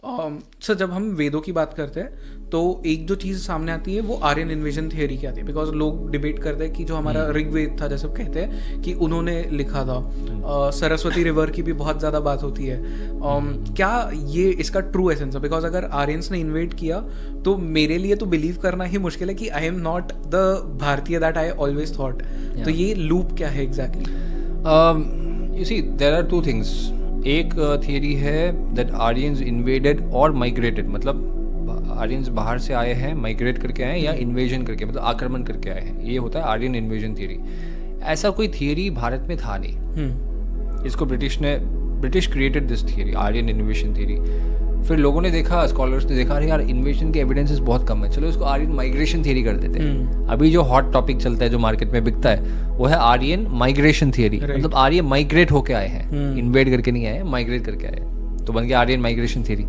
Sir जब हम वेदों की बात करते हैं तो एक जो चीज़ सामने आती है वो आर्यन इन्वेजन थियोरी की आती है, बिकॉज लोग डिबेट करते हैं कि जो हमारा ऋग्वेद था, जैसे कहते हैं कि उन्होंने लिखा था। सरस्वती रिवर की भी बहुत ज़्यादा बात होती है। क्या ये इसका ट्रू एसेंस है? बिकॉज अगर आर्यंस ने इन्वेट किया तो मेरे लिए तो बिलीव करना ही मुश्किल है कि आई एम नॉट द भारतीय दैट आई ऑलवेज थॉट। तो ये लूप क्या है exactly? You see there are two things. एक थियरी है दैट आर्यंस इन्वेडेड और माइग्रेटेड, मतलब आर्यंस बाहर से आए हैं, माइग्रेट करके आए हैं, या इन्वेजन करके मतलब आक्रमण करके आए हैं। ये होता है आर्यन इन्वेजन थियरी। ऐसा कोई थियरी भारत में था नहीं। इसको British created this theory, Aryan invasion theory. फिर लोगों ने देखा, स्कॉलर्स ने देखा, अरे यार इन्वेजन के एविडेंसेस बहुत कम है, चलो इसको आर्यन माइग्रेशन थियरी कर देते हैं। अभी जो हॉट टॉपिक चलता है, जो मार्केट में बिकता है, वो है आर्यन माइग्रेशन थियरी। मतलब आर्य माइग्रेट होके आए हैं, इन्वेड करके नहीं आए, माइग्रेट करके आए, तो बन गया आर्यन माइग्रेशन थियरी।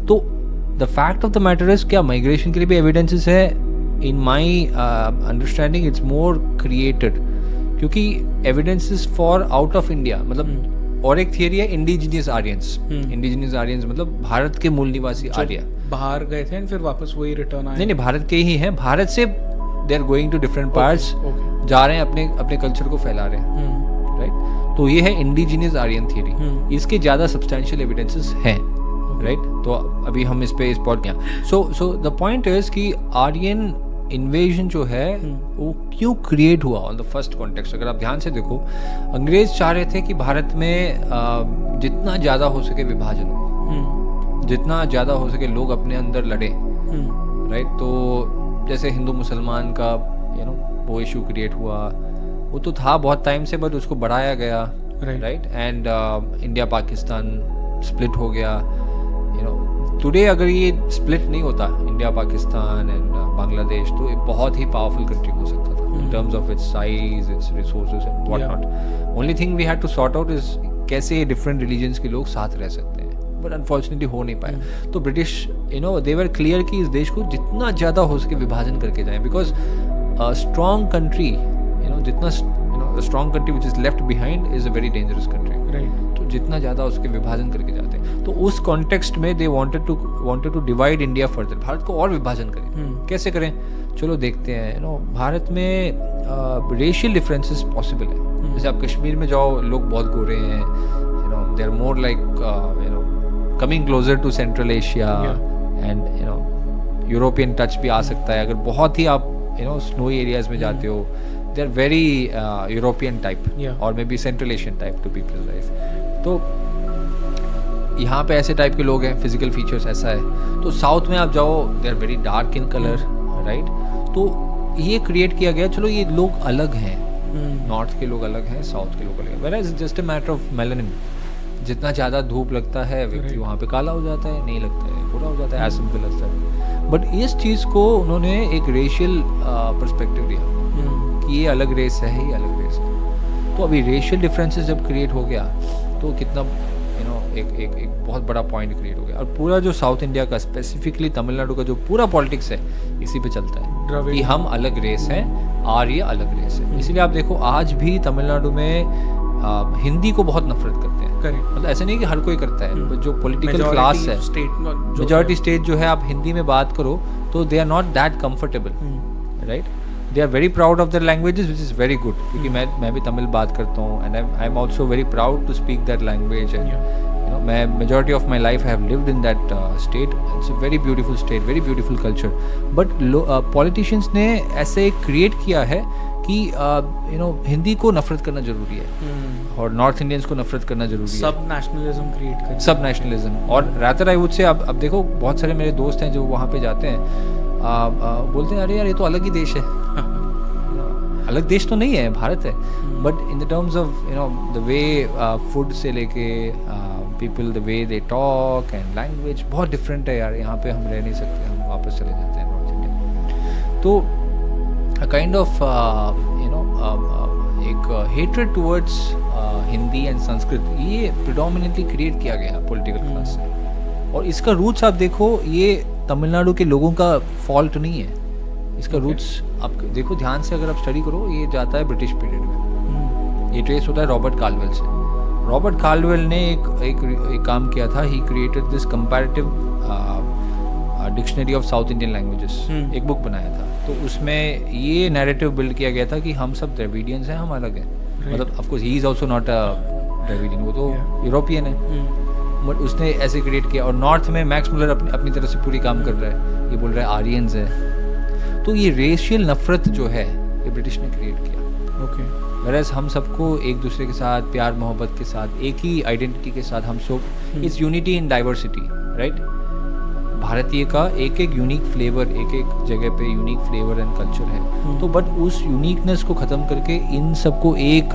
तो the fact of the matter is, क्या माइग्रेशन के लिए भी एविडेंसेस है? In my understanding it's more created, क्योंकि evidences for out of India, मतलब और एक थियरी है इंडिजिनियस आर्यंस। इंडिजिनियस आर्यंस मतलब भारत के मूल निवासी आर्य बाहर गए थे फिर वापस वही रिटर्न आए। नहीं, भारत के ही हैं। भारत से they are going to different parts, जा रहे हैं, अपने कल्चर को फैला रहे हैं, राइट? तो ये है इंडिजिनियस आर्यन थियरी। इसके ज़्यादा सब्सटैंशियल एविडेंसेस हैं, राइट? तो अभी हम इस पॉइंट क्या, सो द पॉइंट इज कि आर्यन इन्वेजन जो है वो क्यों क्रिएट हुआ ऑन द फर्स्ट कॉन्टेक्स्ट। अगर आप ध्यान से देखो, अंग्रेज चाह रहे थे कि भारत में जितना ज़्यादा हो सके विभाजन हो, जितना ज़्यादा हो सके लोग अपने अंदर लड़े, राइट? तो जैसे हिंदू मुसलमान का वो इशू क्रिएट हुआ, वो तो था बहुत टाइम से, बट उसको बढ़ाया गया, right? And India Pakistan split हो गया। टुडे अगर ये स्प्लिट नहीं होता, इंडिया पाकिस्तान एंड बांग्लादेश, तो एक बहुत ही पावरफुल कंट्री हो सकता था in terms of its size, its resources and what not. Only thing we had to sort out is कैसे डिफरेंट रिलीजन्स के लोग साथ रह सकते हैं, बट अनफॉर्चुनेटली हो नहीं पाया। तो ब्रिटिश दे वर क्लियर कि इस देश को जितना ज़्यादा हो सके विभाजन करके जाएं, बिकॉज स्ट्रॉन्ग कंट्री, जितना strong country which is left behind is a very dangerous country, right? तो जितना ज़्यादा उसके विभाजन करके जाते हैं, तो उस कॉन्टेक्स्ट में they wanted to divide India further, Bharat को और विभाजन करें। कैसे करें? चलो देखते हैं। भारत में रेशियल डिफरेंसेस पॉसिबल है। जैसे आप कश्मीर में जाओ, लोग बहुत गोरे हैं, they are more like coming closer to central Asia, and European touch भी आ सकता है अगर बहुत ही आप स्नोई एरियाज में जाते हो। They are very European type, और maybe central Asian type to be precise. तो यहाँ पे ऐसे टाइप के लोग हैं, फिजिकल फीचर्स ऐसा है। तो साउथ में आप जाओ, they are very dark in colour, right? तो ये क्रिएट किया गया, चलो ये लोग अलग हैं, नॉर्थ के लोग अलग हैं, साउथ के लोग अलग हैं, whereas it's just a matter of melanin. जितना ज़्यादा धूप लगता है, व्यक्ति वहाँ पे काला हो जाता है, नहीं लगता है गोरा हो जाता है, as simple as that. But इस चीज़ को उन्होंने एक रेशियल पर्सपेक्टिव दिया कि ये अलग रेस है, ये अलग रेस है। तो अभी रेशियल डिफरेंसेस जब क्रिएट हो गया, तो कितना एक बहुत बड़ा पॉइंट क्रिएट हो गया। और पूरा जो साउथ इंडिया का, स्पेसिफिकली तमिलनाडु का जो पूरा पॉलिटिक्स है, इसी पे चलता है कि हम अलग रेस हैं, आर्य अलग रेस है। इसीलिए आप देखो, आज भी तमिलनाडु में हिंदी को बहुत नफरत करते हैं। मतलब ऐसा नहीं कि हर कोई करता है, जो पॉलिटिकल क्लास है, मेजॉरिटी स्टेट जो है, आप हिंदी में बात करो तो they are not that comfortable, right? They are very proud of their languages, which is very good, क्योंकि मैं भी तमिल बात करता हूँ, and I am also very proud to speak that language. And मैं majority of my life I have lived in that state. It's a very beautiful state, very beautiful culture. But politicians ने ऐसे create किया है कि हिंदी को नफरत करना जरूरी है, और नॉर्थ इंडियंस को नफरत करना जरूरी है, सब नेशनलिज्म क्रिएट कर, सब नेशनलिज्म। और रादर आई वुड से, अब देखो बहुत सारे मेरे दोस्त हैं जो वहाँ पे जाते हैं, बोलते हैं अरे यार ये तो अलग ही देश है। अलग देश तो नहीं है, भारत है, but in the terms of the way food से लेके people, the way they talk and language बहुत डिफरेंट है यार। यहाँ पे हम रह नहीं सकते, हम वापस चले जाते हैं नॉर्थ इंडिया। तो काइंड ऑफ एक hatred towards Hindi and Sanskrit, ये प्रिडोमिनेटली क्रिएट किया गया पॉलिटिकल क्लास से। और इसका रूट्स आप देखो, ये तमिलनाडु के लोगों का फॉल्ट नहीं है, इसका रूट्स आप देखो ध्यान से, अगर आप स्टडी करो, ये जाता है ब्रिटिश पीरियड में। ये ट्रेस होता है रॉबर्ट कार्लवेल से। रॉबर्ट काल्डवेल ने एक काम किया था. He created this comparative dictionary of south Indian languages. एक बुक बनाया था. तो उसमें ये नैरेटिव बिल्ड किया गया था कि हम सब द्रविडियंस हैं, हम अलग हैं. मतलब of course he is also not a Dravidian, वो तो यूरोपियन है. बट उसने ऐसे क्रिएट किया. और नॉर्थ में मैक्स मुलर अपनी तरफ से पूरी काम कर रहा है. ये बोल रहा है आर्यंस है. तो ये रेशियल नफरत जो है ये ब्रिटिश ने क्रिएट किया. ओके. वैराज हम सबको एक दूसरे के साथ प्यार मोहब्बत के साथ एक ही आइडेंटिटी के साथ हम सब it's unity in diversity, right. भारतीय का एक एक यूनिक फ्लेवर, एक एक जगह पे यूनिक फ्लेवर एंड कल्चर है. तो बट उस यूनिकनेस को ख़त्म करके इन सबको एक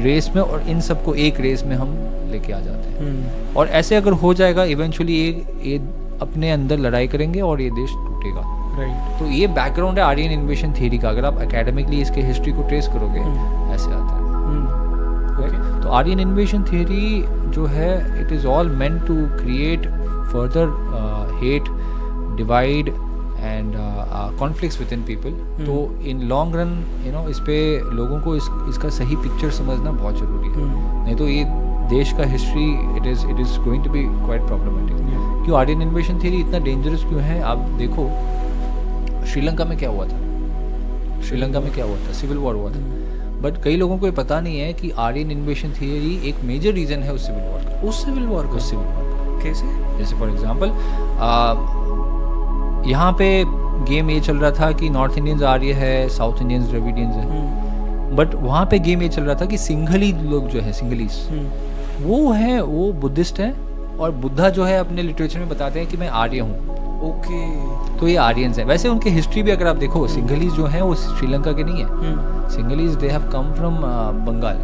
रेस में और इन सबको एक रेस में हम लेके आ जाते हैं. और ऐसे अगर हो जाएगा इवेंचुअली ये अपने अंदर लड़ाई करेंगे और ये देश टूटेगा. राइट. तो ये बैकग्राउंड है आर्यन इन्वेशन थियरी का. अगर आप एकेडमिकली इसके हिस्ट्री को ट्रेस करोगे ऐसे आता है. तो आर्यन इन्वेशन थियरी जो है it is all meant to create further hate, divide and conflicts within people. तो in long run इस पे लोगों को इसका सही पिक्चर समझना बहुत ज़रूरी है. नहीं तो ये देश का history it is going to be quite problematic. क्यों आर्यन इन्वेशन थियरी इतना डेंजरस क्यों है? आप देखो श्रीलंका में क्या हुआ था. श्रीलंका में क्या हुआ था? सिविल वॉर हुआ था. बट कई लोगों को ये पता नहीं है कि आर्यन इन्वेशन थियरी एक मेजर रीज़न है उस सिविल वॉर का. उस सिविल वॉर का कैसे? जैसे फॉर एग्जांपल यहाँ पे गेम ये चल रहा था कि नॉर्थ इंडियंस आर्य है, साउथ इंडियंस द्रविडियंस है. बट वहाँ पे गेम ये चल रहा था कि सिंघली लोग जो है, सिंघलीस वो बुद्धिस्ट हैं. और बुद्धा जो है अपने लिटरेचर में बताते हैं कि मैं आर्य हूँ. ओके. तो ये आर्यंस हैं. वैसे उनकी हिस्ट्री भी अगर आप देखो सिंघलीज जो हैं वो श्रीलंका के नहीं है. Sinhalese they have come from Bengal,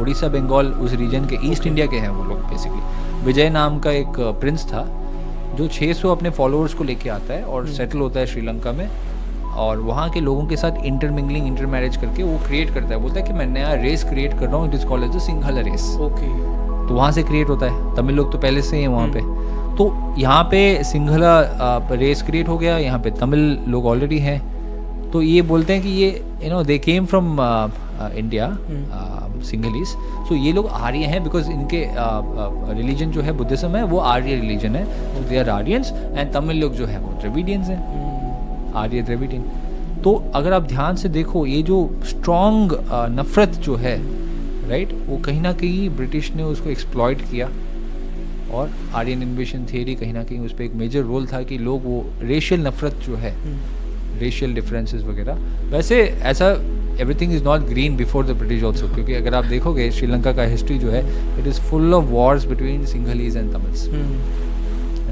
Orissa, Bengal उस रीजन के, ईस्ट इंडिया के हैं वो लोग बेसिकली. विजय नाम का एक प्रिंस था जो 600 अपने फॉलोअर्स को लेके आता है और सेटल होता है श्रीलंका में. और वहाँ के लोगों के साथ इंटरमिंगलिंग, इंटरमैरिज करके वो क्रिएट करता है. बोलता है कि मैं नया रेस क्रिएट कर रहा हूँ. It is called as the Sinhala race. Okay. तो वहाँ से क्रिएट होता है. तमिल लोग तो पहले से ही हैं वहाँ पे. तो यहाँ पे सिंघला रेस क्रिएट हो गया. यहाँ पे तमिल लोग ऑलरेडी हैं. तो ये बोलते हैं कि ये दे केम फ्रॉम इंडिया, सिंघलीज. सो ये लोग आर्य हैं बिकॉज इनके रिलीजन जो है बुद्धिज्म है वो आर्य रिलीजन है. तो they are Aryans. And Tamil लोग जो है वो द्रविडियंस हैं, आर्य द्रविडियन. तो अगर आप ध्यान से देखो ये जो स्ट्रॉन्ग नफरत जो है, राइट, वो कहीं ना कहीं ब्रिटिश ने उसको एक्सप्लॉइट किया. और आर्यन इन्वेशन थियरी कहीं ना कहीं उस पर एक मेजर रोल था कि लोग वो रेशियल नफरत जो है, रेशियल डिफरेंसेस वगैरह. वैसे ऐसा everything is not green before the British also. क्योंकि अगर आप देखोगे श्रीलंका का हिस्ट्री जो है it is full of wars between Sinhalese and Tamils,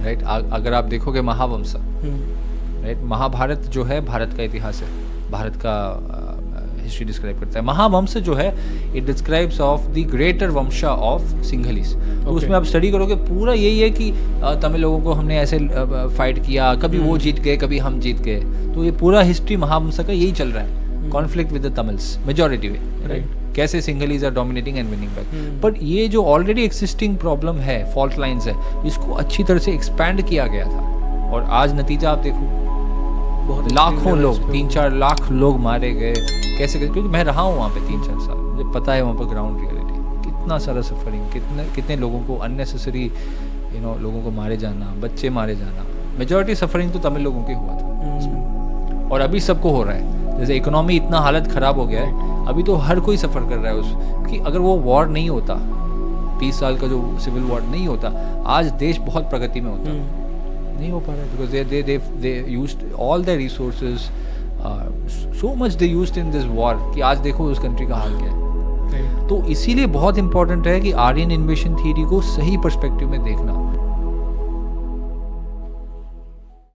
right. अगर आप देखोगे महावंश, राइट, महाभारत जो है भारत का इतिहास है, भारत का हिस्ट्री डिस्क्राइब करता है. महावंश जो है it describes of the greater वंशा ऑफ सिंघलीज. तो उसमें आप स्टडी करोगे पूरा यही है कि तमिल लोगों को हमने ऐसे फाइट किया, कभी वो जीत गए, कभी हम जीत गए. तो ये पूरा हिस्ट्री महावंश का यही चल रहा है. Conflict with the Tamils majority way, right. कैसे Sinhalese are dominating and winning back. But ये जो ऑलरेडी एक्सिस्टिंग प्रॉब्लम है, फॉल्ट लाइंस है, इसको अच्छी तरह से एक्सपैंड किया गया था. और आज नतीजा आप देखो, लाखों लोग, 3-4 लाख लोग मारे गए. कैसे? क्योंकि मैं रहा हूँ वहाँ पे 3-4 साल, मुझे पता है वहाँ पर ग्राउंड रियलिटी कितना सारा सफरिंग, कितने लोगों को अननेसेसरी लोगों को मारे जाना, बच्चे मारे जाना. मेजॉरिटी सफरिंग तो तमिल लोगों की हुआ था. और अभी सबको हो रहा है. जैसे इकोनॉमी इतना हालत ख़राब हो गया है, अभी तो हर कोई सफ़र कर रहा है कि अगर वो वॉर नहीं होता, 30 साल का जो सिविल वॉर नहीं होता, आज देश बहुत प्रगति में होता. नहीं हो पा रहा है because they used all the resources, so much they used in this war कि आज देखो उस कंट्री का हाल क्या है. तो इसीलिए बहुत इंपॉर्टेंट है कि आर्यन इन्वेशन थियरी को सही पर्सपेक्टिव में देखना.